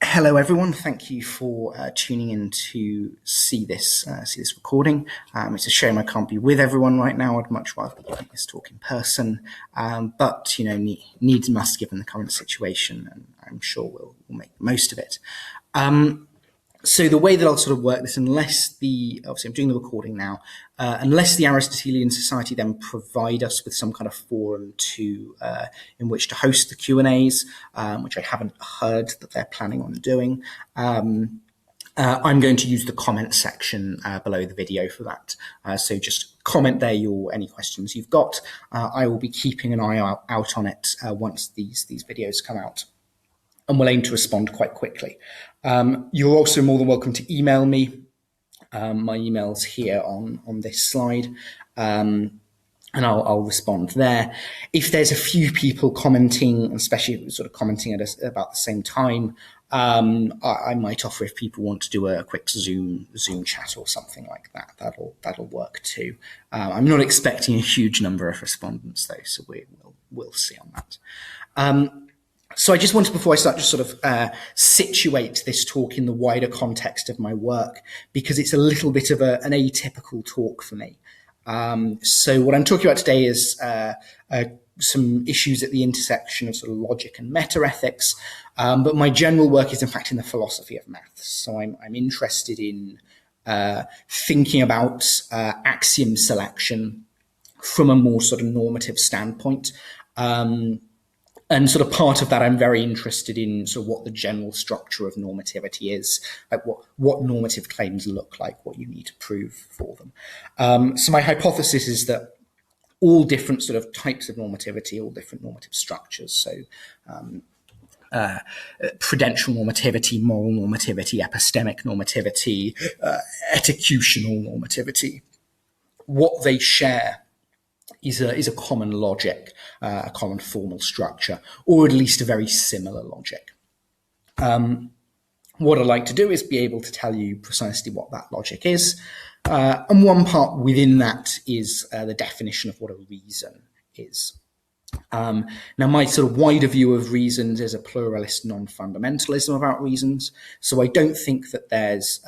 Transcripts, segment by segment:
Hello everyone. Thank you for tuning in to see this recording. It's a shame I can't be with everyone right now. I'd much rather be doing this talk in person, but needs must given the current situation, and I'm sure we'll make the most of it. So the way that I'll sort of work this, obviously I'm doing the recording now, unless the AristotelianSociety then provide us with some kind of forum in which to host the Q&As, which I haven't heard that they're planning on doing, I'm going to use the comment section below the video for that. So just comment there any questions you've got. I will be keeping an eye out on it once these videos come out, and we'll aim to respond quite quickly. You're also more than welcome to email me. My email's here on this slide, and I'll respond there. If there's a few people commenting, especially sort of commenting at about the same time, I might offer, if people want to do a quick Zoom chat or something like that, that'll work too. I'm not expecting a huge number of respondents though, so we'll see on that. So I just wanted, before I start, just sort of situate this talk in the wider context of my work, because it's a little bit of an atypical talk for me. So what I'm talking about today is some issues at the intersection of sort of logic and meta-ethics, but my general work is in fact in the philosophy of maths. So I'm interested in thinking about axiom selection from a more sort of normative standpoint. And sort of part of that, I'm very interested in sort of what the general structure of normativity is, like what normative claims look like, what you need to prove for them. So my hypothesis is that all different sort of types of normativity, all different normative structures, so prudential normativity, moral normativity, epistemic normativity, eticutional normativity, what they share is a common logic, a common formal structure, or at least a very similar logic. What I'd like to do is be able to tell you precisely what that logic is, and one part within that is the definition of what a reason is. Now, my sort of wider view of reasons is a pluralist non-fundamentalism about reasons. So I don't think that there's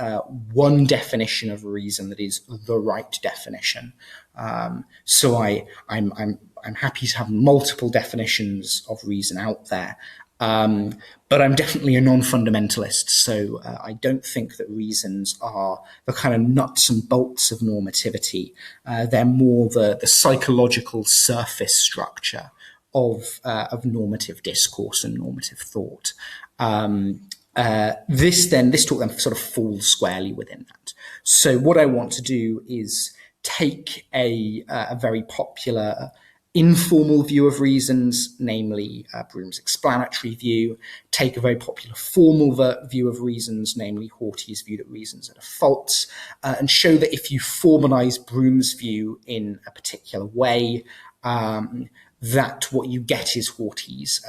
one definition of reason that is the right definition. So I'm happy to have multiple definitions of reason out there. But I'm definitely a non-fundamentalist, so I don't think that reasons are the kind of nuts and bolts of normativity. They're more the psychological surface structure of normative discourse and normative thought. This talk then sort of falls squarely within that. So what I want to do is take a very popular informal view of reasons, namely Broome's explanatory view, take a very popular formal view of reasons, namely Horty's view that reasons are defaults, and show that if you formalize Broome's view in a particular way, that what you get is Horty's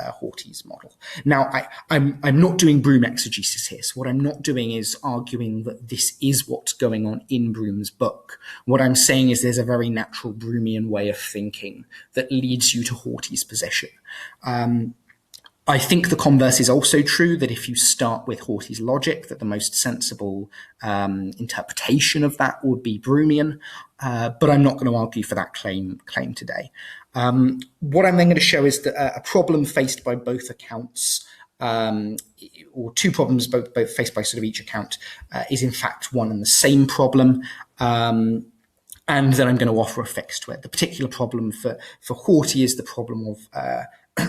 model. Now, I'm not doing Broome exegesis here. So what I'm not doing is arguing that this is what's going on in Broome's book. What I'm saying is there's a very natural Broomean way of thinking that leads you to Horty's position. I think the converse is also true, that if you start with Horty's logic, that the most sensible interpretation of that would be Broomean, but I'm not going to argue for that claim today. What I'm then going to show is that a problem faced by both accounts, or two problems both faced by sort of each account, is in fact one and the same problem. And then I'm going to offer a fix to it. The particular problem for Horty is the problem of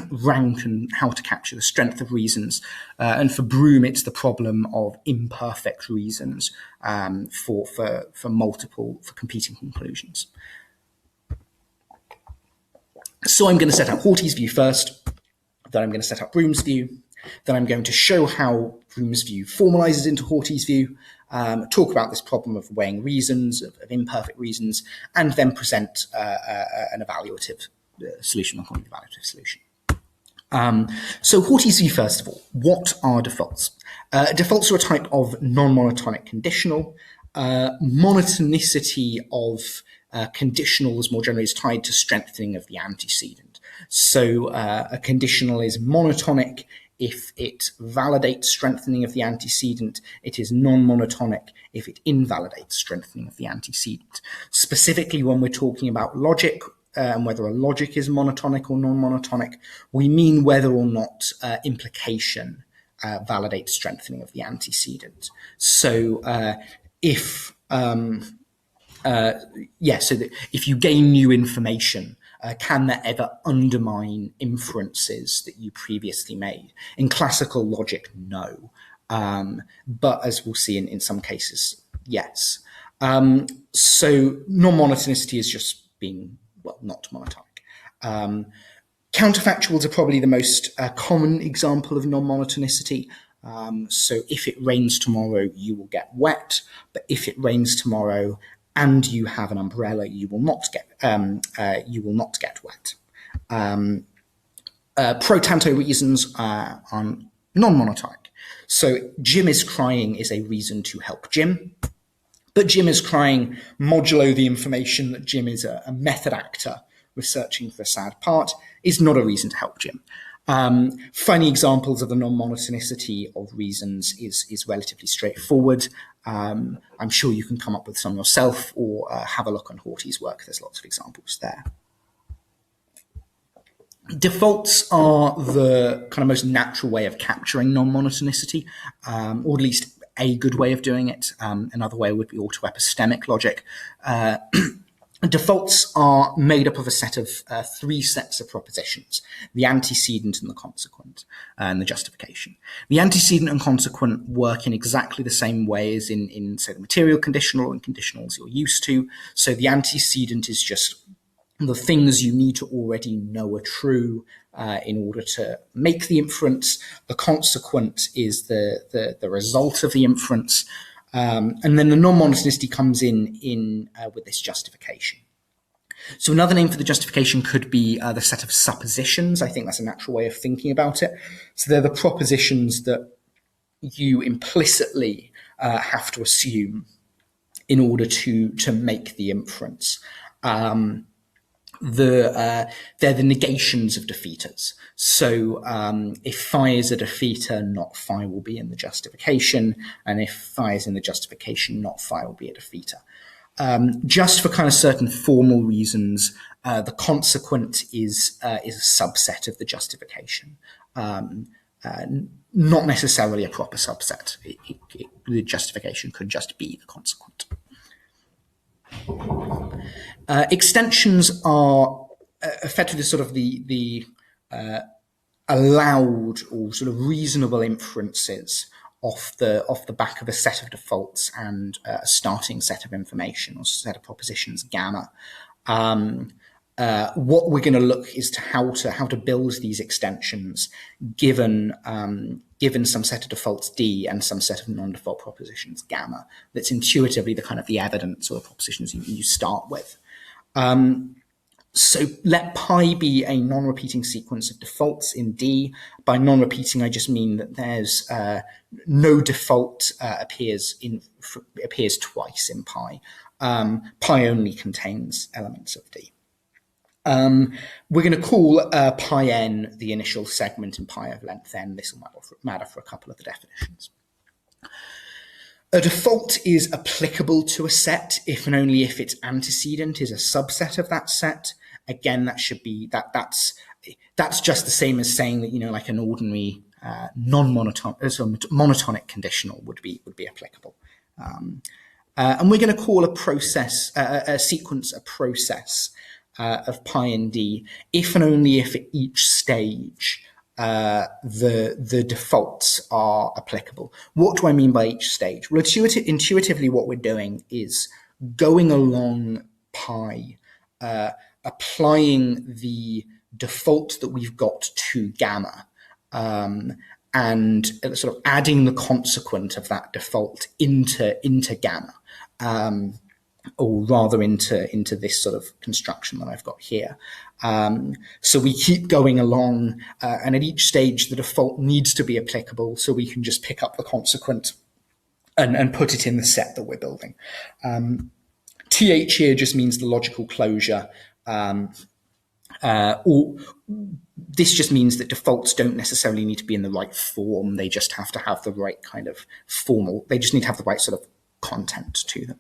rank and how to capture the strength of reasons. And for Broome, it's the problem of imperfect reasons for competing conclusions. So I'm going to set out Horty's view first, then I'm going to set out Broome's view, then I'm going to show how Broome's view formalizes into Horty's view, talk about this problem of weighing reasons, of imperfect reasons, and then present an evaluative solution, I'll call it evaluative solution. So Horty's view, first of all, what are defaults? Defaults are a type of non-monotonic conditional. Monotonicity of conditionals more generally is tied to strengthening of the antecedent. So a conditional is monotonic if it validates strengthening of the antecedent. It is non-monotonic if it invalidates strengthening of the antecedent. Specifically, when we're talking about logic, and whether a logic is monotonic or non-monotonic, we mean whether or not implication validates strengthening of the antecedent. So if you gain new information, can that ever undermine inferences that you previously made? In classical logic, no. But as we'll see in some cases, yes. So non-monotonicity is just being, well, not monotonic. Counterfactuals are probably the most common example of non-monotonicity. So if it rains tomorrow, you will get wet. But if it rains tomorrow and you have an umbrella, you will not get wet. Pro tanto reasons are non-monotonic. So Jim is crying is a reason to help Jim. But Jim is crying modulo the information that Jim is a method actor researching for a sad part is not a reason to help Jim. Finding examples of the non-monotonicity of reasons is relatively straightforward. I'm sure you can come up with some yourself or have a look on Horty's work. There's lots of examples there. Defaults are the kind of most natural way of capturing non-monotonicity, or at least a good way of doing it. Another way would be autoepistemic logic. Defaults are made up of a set of three sets of propositions: the antecedent and the consequent, and the justification. The antecedent and consequent work in exactly the same way as in say, the material conditional and conditionals you're used to. So the antecedent is just the things you need to already know are true in order to make the inference. The consequent is the result of the inference. And then the non-monotonicity comes in with this justification. So another name for the justification could be the set of suppositions. I think that's a natural way of thinking about it. So they're the propositions that you implicitly have to assume in order to make the inference. They're the negations of defeaters. So if phi is a defeater, not phi will be in the justification, and if phi is in the justification, not phi will be a defeater. Just for kind of certain formal reasons, the consequent is a subset of the justification, not necessarily a proper subset. The justification could just be the consequent. Extensions are effectively sort of the allowed or sort of reasonable inferences off the back of a set of defaults and a starting set of information or set of propositions gamma. What we're going to look is to how to build these extensions given some set of defaults D and some set of non-default propositions gamma. That's intuitively the kind of the evidence or the propositions you start with. So let pi be a non-repeating sequence of defaults in D. By non-repeating, I just mean that there's no default appears twice in pi. Pi only contains elements of D. We're going to call pi n the initial segment in pi of length n. This will matter for a couple of the definitions. A default is applicable to a set if and only if its antecedent is a subset of that set. Again, that should be that's just the same as saying that, like an ordinary monotonic conditional would be applicable. And we're going to call a sequence a process of pi and D if and only if at each stage the defaults are applicable. What do I mean by each stage? Well, intuitively, what we're doing is going along pi, applying the default that we've got to gamma, and sort of adding the consequent of that default into gamma, or rather into this sort of construction that I've got here. So we keep going along, and at each stage the default needs to be applicable, so we can just pick up the consequent and put it in the set that we're building. TH here just means the logical closure. or this just means that defaults don't necessarily need to be in the right form. They just have to have the right kind of formal. They just need to have the right sort of content to them.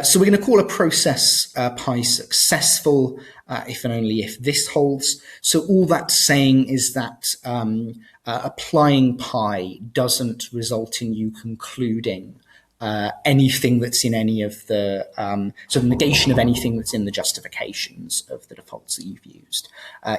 So we're going to call a process pi successful if and only if this holds. So all that's saying is that applying pi doesn't result in you concluding anything that's in any of the, so the negation of anything that's in the justifications of the defaults that you've used.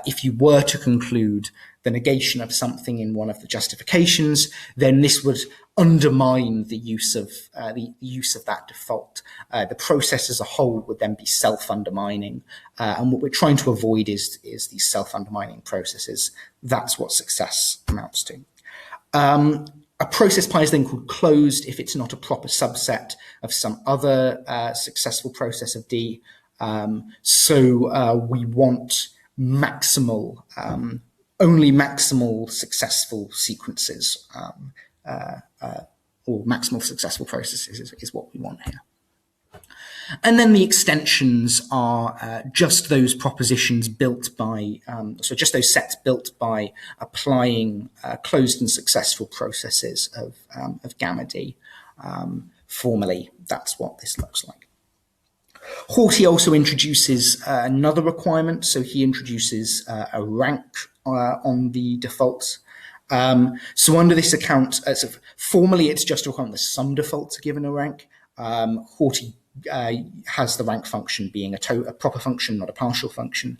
If you were to conclude the negation of something in one of the justifications, then this would undermine the use of that default. The process as a whole would then be self-undermining, and what we're trying to avoid is these self-undermining processes. That's what success amounts to. A process pi is then called closed if it's not a proper subset of some other successful process of D. So we want maximal, only maximal successful sequences or maximal successful processes is what we want here. And then the extensions are just those propositions built by, so just those sets built by applying closed and successful processes of gamma D. Formally, that's what this looks like. Horty also introduces another requirement. So he introduces a rank on the defaults. So under this account, formally it's just a requirement that some defaults are given a rank. Horty has the rank function being a proper function, not a partial function.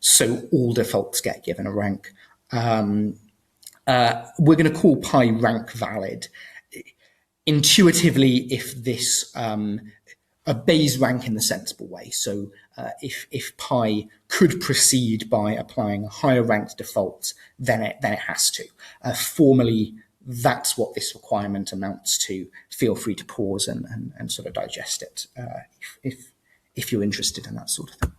So all defaults get given a rank. We're going to call pi rank valid. Intuitively, if this obeys rank in the sensible way. So if pi could proceed by applying a higher ranked default, then it has to. Formally, that's what this requirement amounts to. Feel free to pause and sort of digest it if you're interested in that sort of thing.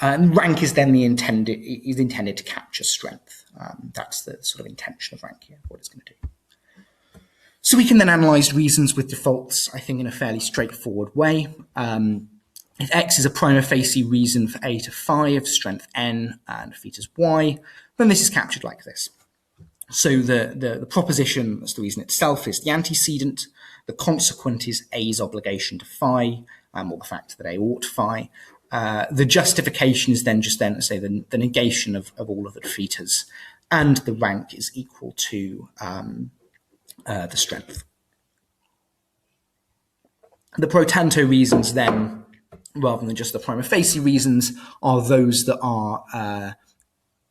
And rank is then intended to capture strength. That's the sort of intention of rank here, what it's going to do. So we can then analyze reasons with defaults, I think, in a fairly straightforward way. If X is a prima facie reason for A to 5, strength N, and phi is Y, then this is captured like this. So the proposition, that's the reason itself, is the antecedent. The consequent is A's obligation to phi, or the fact that A ought phi. The justification is then just let's say, the negation of all of the defeaters, and the rank is equal to the strength. The pro tanto reasons then, rather than just the prima facie reasons, are those that are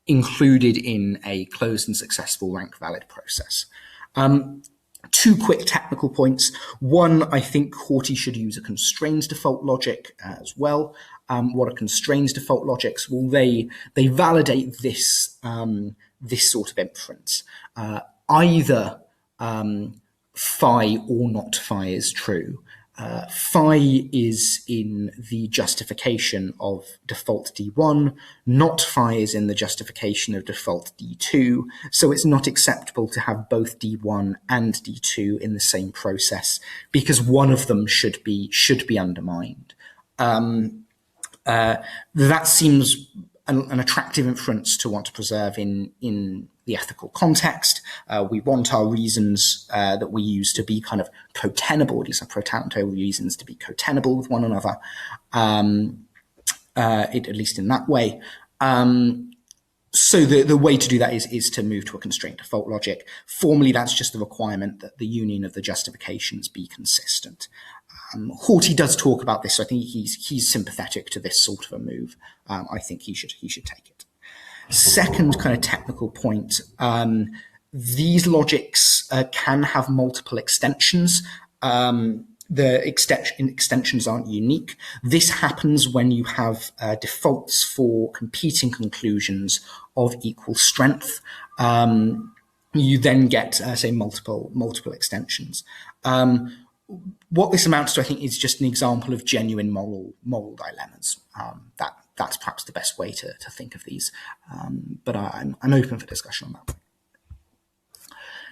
included in a closed and successful rank valid process. Two quick technical points. One, I think Horty should use a constrained default logic as well. What are constrained default logics? Well, they validate this sort of inference. Either phi or not phi is true. Phi is in the justification of default D1, not phi is in the justification of default D2, so it's not acceptable to have both D1 and D2 in the same process because one of them should be undermined. That seems an attractive inference to want to preserve in the ethical context. We want our reasons that we use to be kind of cotenable, these are pro tanto reasons to be cotenable with one another, at least in that way. So the way to do that is to move to a constrained default logic. Formally, that's just the requirement that the union of the justifications be consistent. Horty does talk about this, so I think he's sympathetic to this sort of a move. I think he should take it. Second kind of technical point, these logics can have multiple extensions. The extensions aren't unique. This happens when you have defaults for competing conclusions of equal strength. You then get, say, multiple extensions. What this amounts to, I think, is just an example of genuine moral dilemmas. That's perhaps the best way to think of these, but I'm open for discussion on that.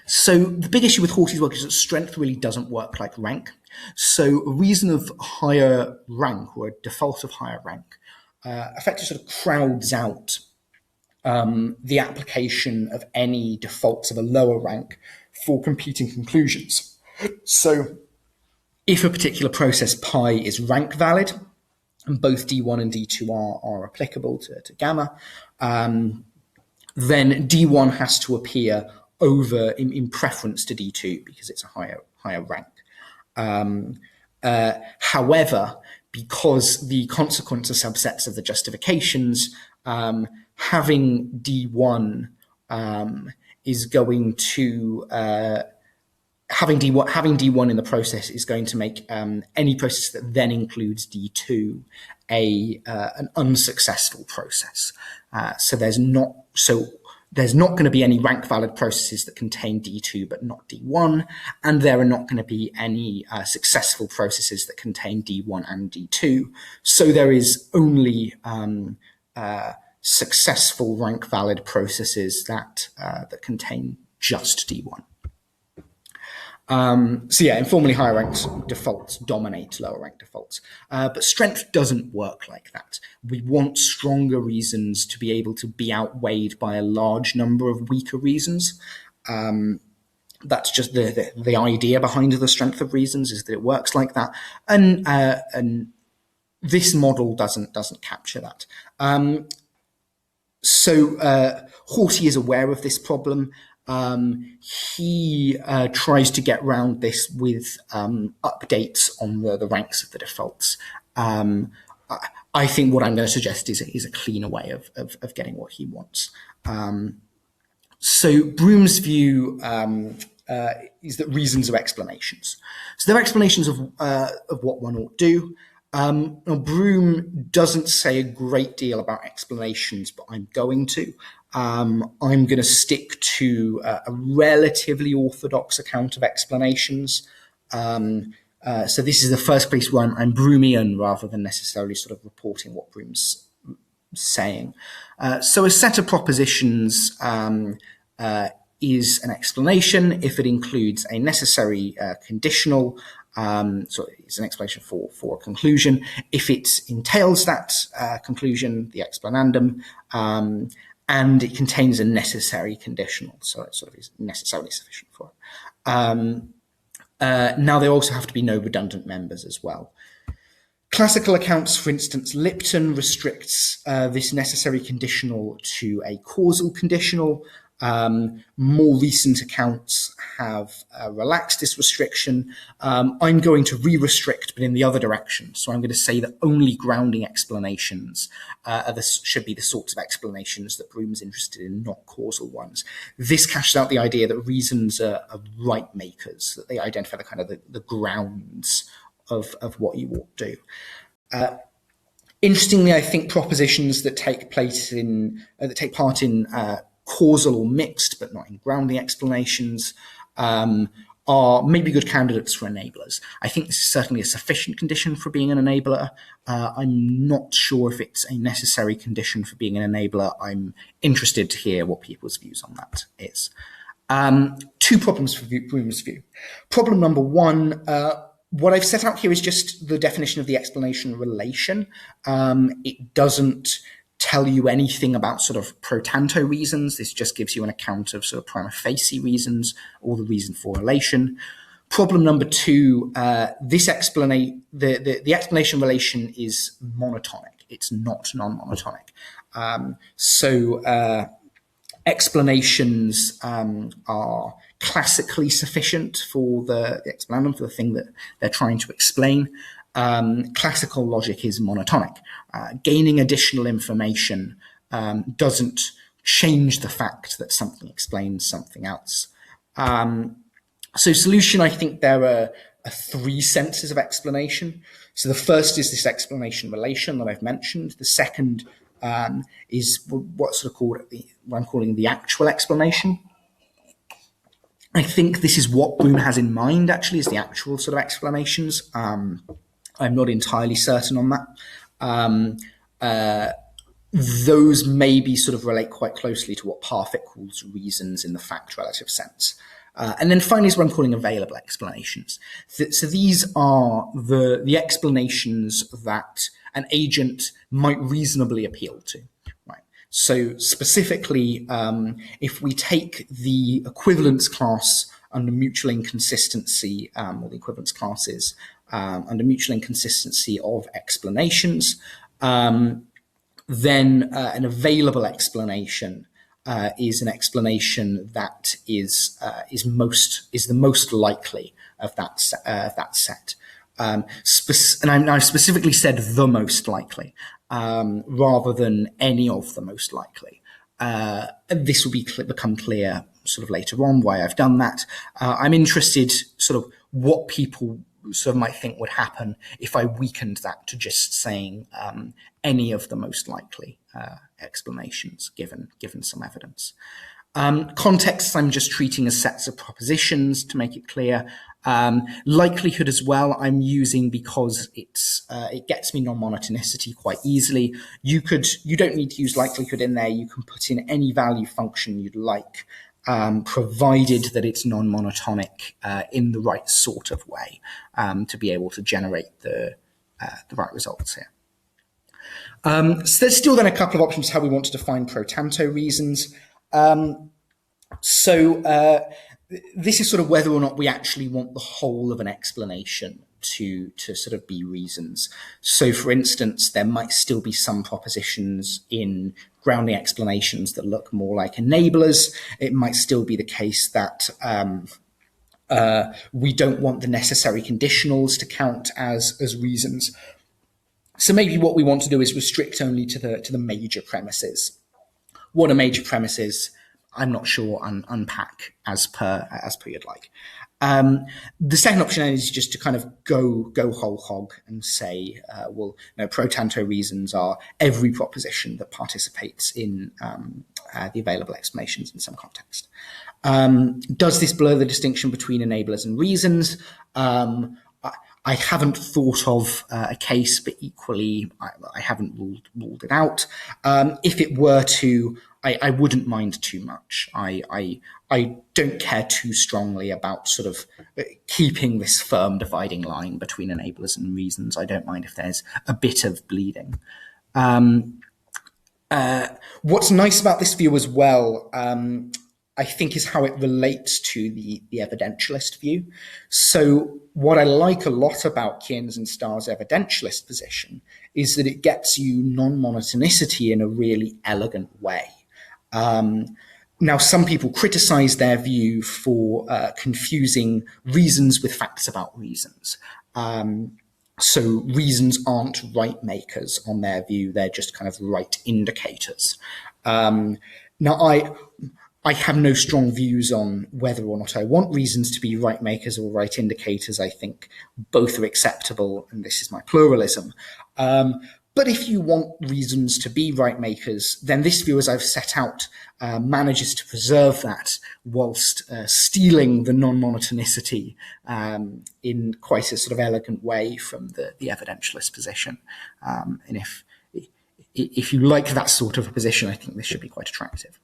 So the big issue with Horty's work is that strength really doesn't work like rank. So a reason of higher rank, or a default of higher rank, effectively sort of crowds out the application of any defaults of a lower rank for competing conclusions. So if a particular process pi is rank valid, and both D1 and D2 are applicable to gamma, then D1 has to appear over in preference to D2 because it's a higher rank. However, because the consequence are subsets of the justifications, having D1 is going to having D1 in the process is going to make any process that then includes D2 an unsuccessful process. So there's not going to be any rank valid processes that contain D2 but not D1, and there are not going to be any successful processes that contain D1 and D2. So there is only successful rank valid processes that contain just D1. So yeah, informally higher ranked defaults dominate lower ranked defaults. But strength doesn't work like that. We want stronger reasons to be able to be outweighed by a large number of weaker reasons. That's just the idea behind the strength of reasons, is that it works like that. And this model doesn't capture that. So Horty is aware of this problem. He tries to get around this with updates on the ranks of the defaults. I think what I'm going to suggest is a cleaner way of getting what he wants. So Broome's view is that reasons are explanations. So they're explanations of what one ought to do. Now, Broome doesn't say a great deal about explanations, but I'm going to. I'm going to stick to a relatively orthodox account of explanations. So this is the first place where I'm Broomean rather than necessarily sort of reporting what Broome's saying. So a set of propositions is an explanation if it includes a necessary conditional. So it's an explanation for a conclusion. If it entails that conclusion, the explanandum, and it contains a necessary conditional, so it sort of is necessarily sufficient for it. Now there also have to be no redundant members as well. Classical accounts, for instance, Lipton restricts this necessary conditional to a causal conditional. More recent accounts have relaxed this restriction. I'm going to re-restrict, but in the other direction. So I'm going to say that only grounding explanations should be the sorts of explanations that Broome's interested in, not causal ones. This cashes out the idea that reasons are right makers, that they identify the kind of the grounds of what you ought to do. Interestingly, I think propositions that take part in causal or mixed, but not in grounding explanations, are maybe good candidates for enablers. I think this is certainly a sufficient condition for being an enabler. I'm not sure if it's a necessary condition for being an enabler. I'm interested to hear what people's views on that is. Two problems for Broome's view. Problem number one, what I've set out here is just the definition of the explanation relation. It doesn't tell you anything about sort of pro tanto reasons. This just gives you an account of sort of prima facie reasons or the reason for relation. Problem number two, the explanation relation is monotonic. It's not non-monotonic. Explanations are classically sufficient for the explanandum, for the thing that they're trying to explain. Classical logic is monotonic. Gaining additional information doesn't change the fact that something explains something else. So solution, I think there are three senses of explanation. So the first is this explanation relation that I've mentioned. The second is what I'm calling the actual explanation. I think this is what Broome has in mind, actually, is the actual sort of explanations. I'm not entirely certain on that. Those maybe sort of relate quite closely to what Parfit calls reasons in the fact relative sense. And then finally is what I'm calling available explanations. So these are the explanations that an agent might reasonably appeal to. Right. So specifically, if we take the equivalence class under mutual inconsistency, or the equivalence classes under mutual inconsistency of explanations, then an available explanation is an explanation that is the most likely of that set. And I've specifically said the most likely, rather than any of the most likely. This will become clear sort of later on why I've done that. I'm interested sort of what people sort of might think would happen if I weakened that to just saying any of the most likely explanations given some evidence. Contexts I'm just treating as sets of propositions to make it clear. Likelihood as well I'm using because it gets me non-monotonicity quite easily. You don't need to use likelihood in there. You can put in any value function you'd like, provided that it's non-monotonic in the right sort of way to be able to generate the right results here. So there's still then a couple of options how we want to define pro tanto reasons. This is sort of whether or not we actually want the whole of an explanation to sort of be reasons. So for instance, there might still be some propositions in grounding explanations that look more like enablers. It might still be the case that we don't want the necessary conditionals to count as reasons. So maybe what we want to do is restrict only to the major premises. What are major premises? I'm not sure. Unpack as per you'd like. The second option is just to kind of go whole hog and say, well, no, pro tanto reasons are every proposition that participates in the available explanations in some context. Does this blur the distinction between enablers and reasons? I haven't thought of a case, but equally, I haven't ruled it out. If it were to, I wouldn't mind too much. I don't care too strongly about sort of keeping this firm dividing line between enablers and reasons. I don't mind if there's a bit of bleeding. What's nice about this view as well, I think, is how it relates to the evidentialist view. So what I like a lot about Kiernan and Starr's evidentialist position is that it gets you non-monotonicity in a really elegant way. Now, some people criticize their view for confusing reasons with facts about reasons. So reasons aren't right makers on their view. They're just kind of right indicators. Now, I have no strong views on whether or not I want reasons to be right makers or right indicators. I think both are acceptable, and this is my pluralism. But if you want reasons to be right makers, then this view, as I've set out, manages to preserve that whilst stealing the non-monotonicity in quite a sort of elegant way from the evidentialist position. And if you like that sort of a position, I think this should be quite attractive.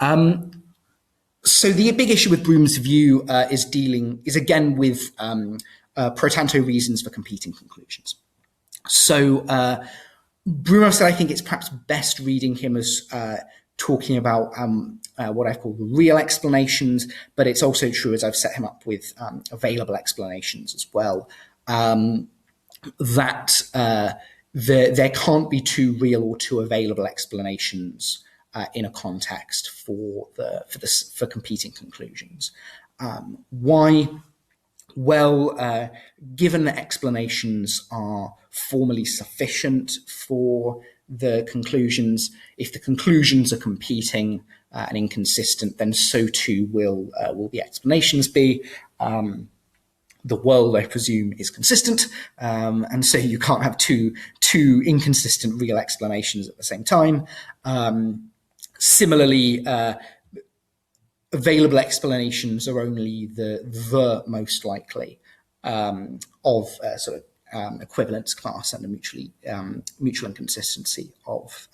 So the big issue with Broome's view is again with pro tanto reasons for competing conclusions. So Broome said I think it's perhaps best reading him as talking about what I call the real explanations, but it's also true as I've set him up with available explanations as well, that there can't be two real or two available explanations in a context for competing conclusions. Why? Well, given that explanations are formally sufficient for the conclusions, if the conclusions are competing and inconsistent, then so too will the explanations be. The world, I presume, is consistent, and so you can't have two inconsistent real explanations at the same time. Similarly, available explanations are only the most likely of sort of equivalence class and the mutual inconsistency of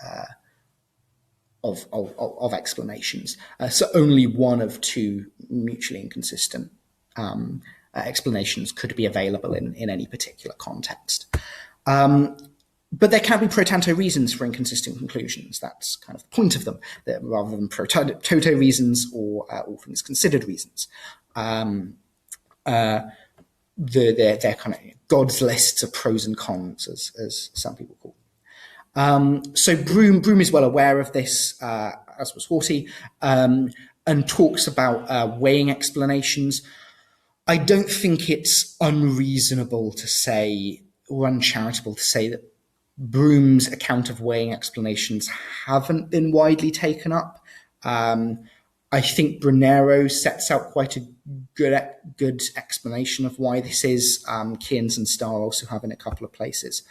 of explanations. So only one of two mutually inconsistent explanations could be available in any particular context. But there can be pro tanto reasons for inconsistent conclusions. That's kind of the point of them, that rather than pro toto reasons or all things considered reasons. They're kind of God's lists of pros and cons, as some people call them. So Broome is well aware of this, as was Horty, and talks about weighing explanations. I don't think it's unreasonable to say, or uncharitable to say, that Broome's account of weighing explanations haven't been widely taken up. I think Brunero sets out quite a good explanation of why this is. Keynes and Starr also have in a couple of places.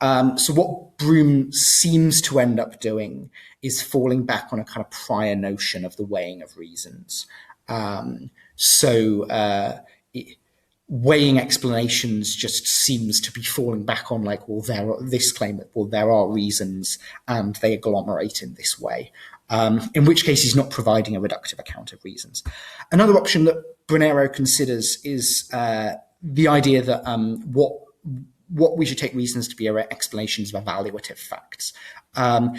So what Broome seems to end up doing is falling back on a kind of prior notion of the weighing of reasons. Weighing explanations just seems to be falling back on like, well, this claim that, well, there are reasons and they agglomerate in this way, in which case he's not providing a reductive account of reasons. Another option that Brunero considers is the idea that what we should take reasons to be are explanations of evaluative facts.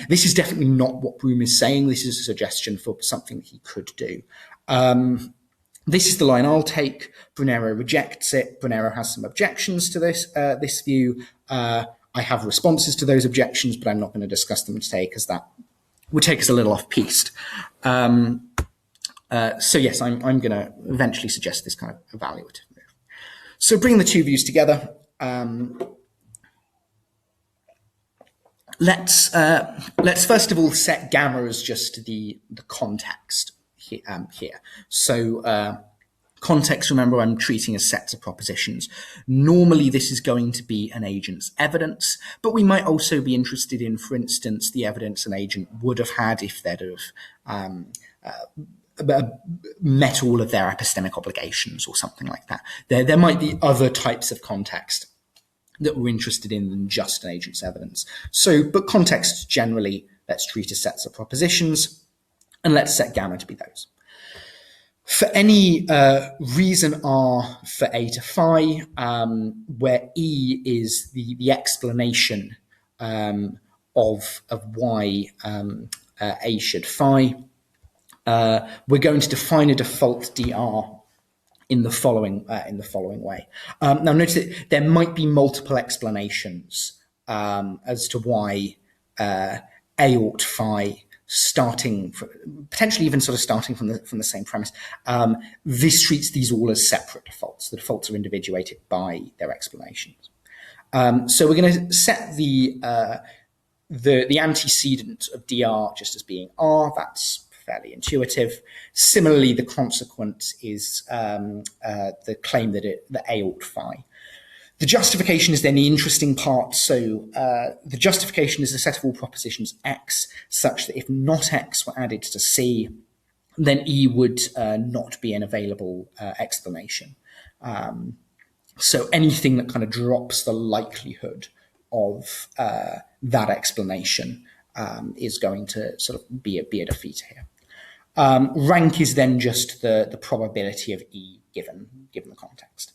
This is definitely not what Broome is saying. This is a suggestion for something that he could do. This is the line I'll take. Brunero rejects it. Brunero has some objections to this view. I have responses to those objections, but I'm not going to discuss them today because that would take us a little off-piste. So yes, I'm going to eventually suggest this kind of evaluative move. So bring the two views together. Let's first of all set gamma as just the context here. So context, remember, I'm treating as sets of propositions. Normally this is going to be an agent's evidence, but we might also be interested in, for instance, the evidence an agent would have had if they'd have met all of their epistemic obligations or something like that. There might be other types of context that we're interested in than just an agent's evidence. So, but context generally, let's treat as sets of propositions, and let's set gamma to be those. For any reason R for A to phi, where E is the explanation of why A should phi, we're going to define a default dr in the following way. Now notice that there might be multiple explanations as to why A ought phi, potentially even sort of starting from the same premise. This treats these all as separate defaults. The defaults are individuated by their explanations. So we're going to set the antecedent of dr just as being R. That's fairly intuitive. Similarly, the consequence is the claim that A ought phi. The justification is then the interesting part. So the justification is a set of all propositions X, such that if not X were added to C, then E would not be an available explanation. So anything that kind of drops the likelihood of that explanation is going to sort of be a defeater here. Rank is then just the probability of E given the context.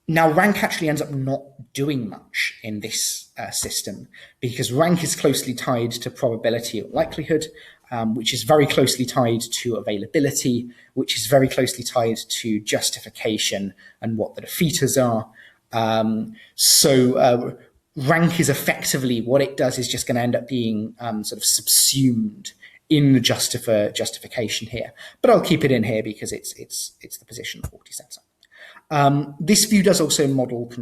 Now, rank actually ends up not doing much in this system because rank is closely tied to probability or likelihood, which is very closely tied to availability, which is very closely tied to justification and what the defeaters are. So rank is effectively, what it does is just going to end up being sort of subsumed in the justification here. But I'll keep it in here because it's the position Horty sets up. This view does also model the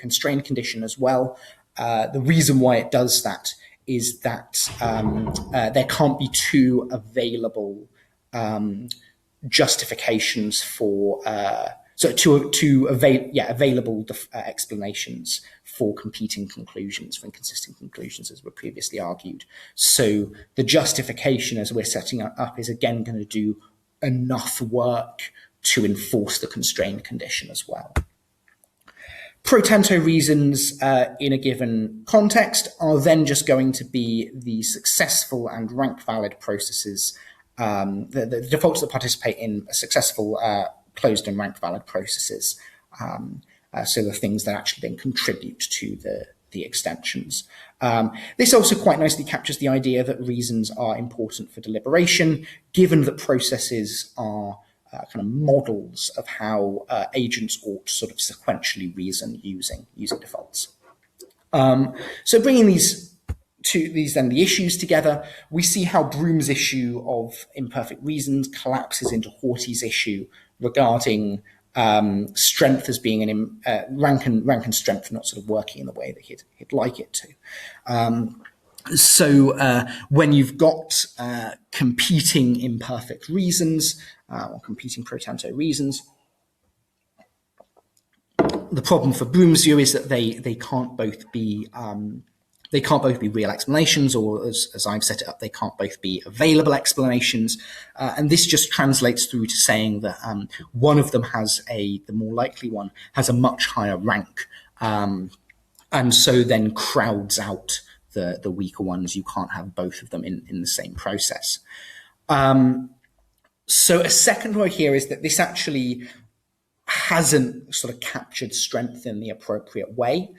constrained condition as well. The reason why it does that is that there can't be two available justifications for available explanations for competing conclusions, for inconsistent conclusions, as were previously argued. So the justification as we're setting it up is again going to do enough work to enforce the constrained condition as well. Pro tanto reasons in a given context are then just going to be the successful and rank valid processes, the defaults that participate in successful closed and rank valid processes. So the things that actually then contribute to the extensions. This also quite nicely captures the idea that reasons are important for deliberation, given that processes are kind of models of how agents ought to sort of sequentially reason using defaults. So bringing these the issues together, we see how Broome's issue of imperfect reasons collapses into Horty's issue regarding strength as being an rank and strength not sort of working in the way that he'd like it to. So when you've got competing imperfect reasons or competing pro tanto reasons, the problem for Broome's view is that they can't both be real explanations, or as I've set it up, they can't both be available explanations. And this just translates through to saying that one of them the more likely one, has a much higher rank, and so then crowds out the weaker ones. You can't have both of them in the same process. So a second way here is that this actually hasn't sort of captured strength in the appropriate way.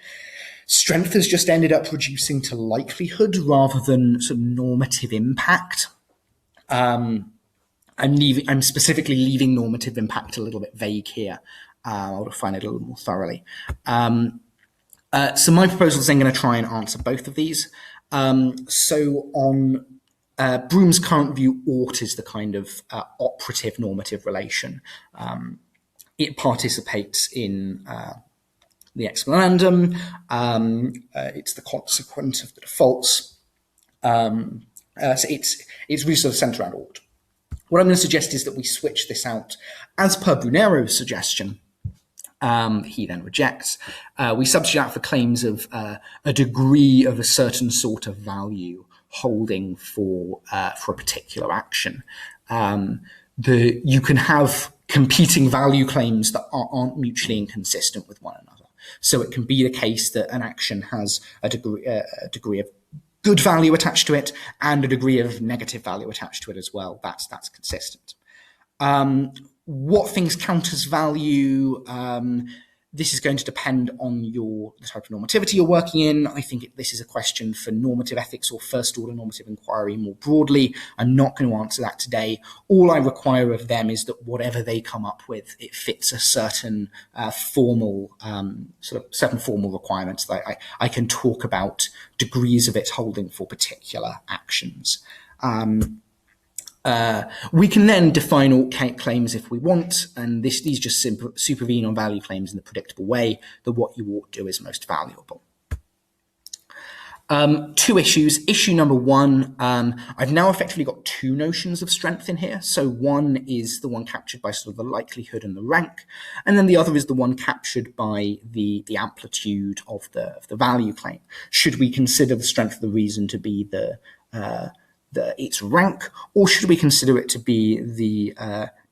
Strength has just ended up reducing to likelihood rather than sort of normative impact. I'm specifically leaving normative impact a little bit vague here. I'll define it a little more thoroughly. So my proposal is then going to try and answer both of these. So on Broome's current view, ought is the kind of operative normative relation. It participates in the explanandum. It's the consequent of the defaults. So it's really sort of centered around ought. What I'm going to suggest is that we switch this out as per Brunero's suggestion. He then rejects. We substitute out for claims of a degree of a certain sort of value holding for a particular action. You can have competing value claims that aren't mutually inconsistent with one another. So it can be the case that an action has a degree of good value attached to it and a degree of negative value attached to it as well. That's consistent. What things count as value? This is going to depend on the type of normativity you're working in. I think this is a question for normative ethics or first order normative inquiry more broadly. I'm not going to answer that today. All I require of them is that whatever they come up with, it fits a certain formal requirements that I can talk about degrees of its holding for particular actions. We can then define ought claims if we want, and these just supervene on value claims in the predictable way that what you ought to do is most valuable. Two issues. Issue number one, I've now effectively got two notions of strength in here. So one is the one captured by sort of the likelihood and the rank, and then the other is the one captured by the amplitude of the value claim. Should we consider the strength of the reason to be its rank, or should we consider it to be the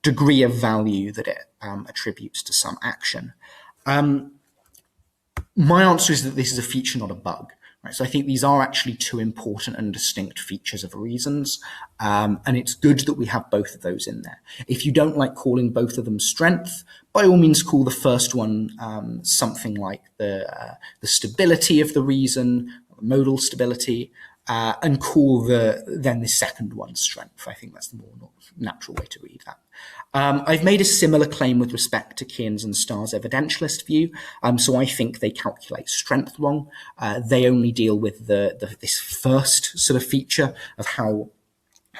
degree of value that it attributes to some action? My answer is that this is a feature, not a bug. Right? So I think these are actually two important and distinct features of reasons, and it's good that we have both of those in there. If you don't like calling both of them strength, by all means call the first one something like the stability of the reason, modal stability, and call then the second one strength. I think that's the more natural way to read that. I've made a similar claim with respect to Kearns and Starr's evidentialist view. So I think they calculate strength wrong. They only deal with this first sort of feature of how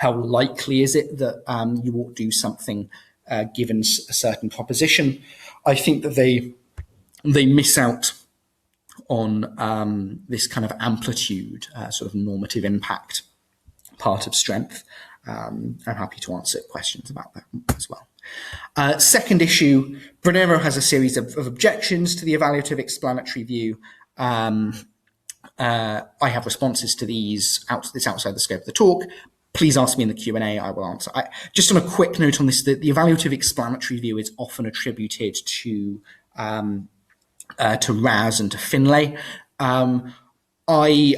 likely is it that you ought to do something given a certain proposition. I think that they miss out on this kind of amplitude, sort of normative impact part of strength. I'm happy to answer questions about that as well. Second issue, Brunero has a series of objections to the evaluative explanatory view. I have responses to these. It's outside the scope of the talk. Please ask me in the Q&A, I will answer. Just on a quick note on this, the evaluative explanatory view is often attributed to to Raz and to Finlay. I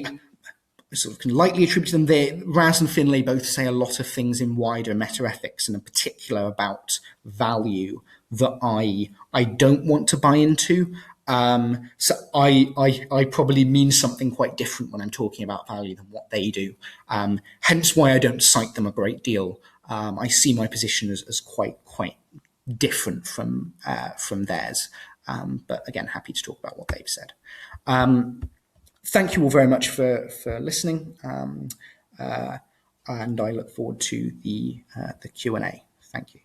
sort of can lightly attribute them there. Raz and Finlay both say a lot of things in wider metaethics, and in particular about value, that I don't want to buy into. So I probably mean something quite different when I'm talking about value than what they do. Hence why I don't cite them a great deal. I see my position as quite different from theirs. But again, happy to talk about what they've said. Thank you all very much for listening, and I look forward to the Q&A. Thank you.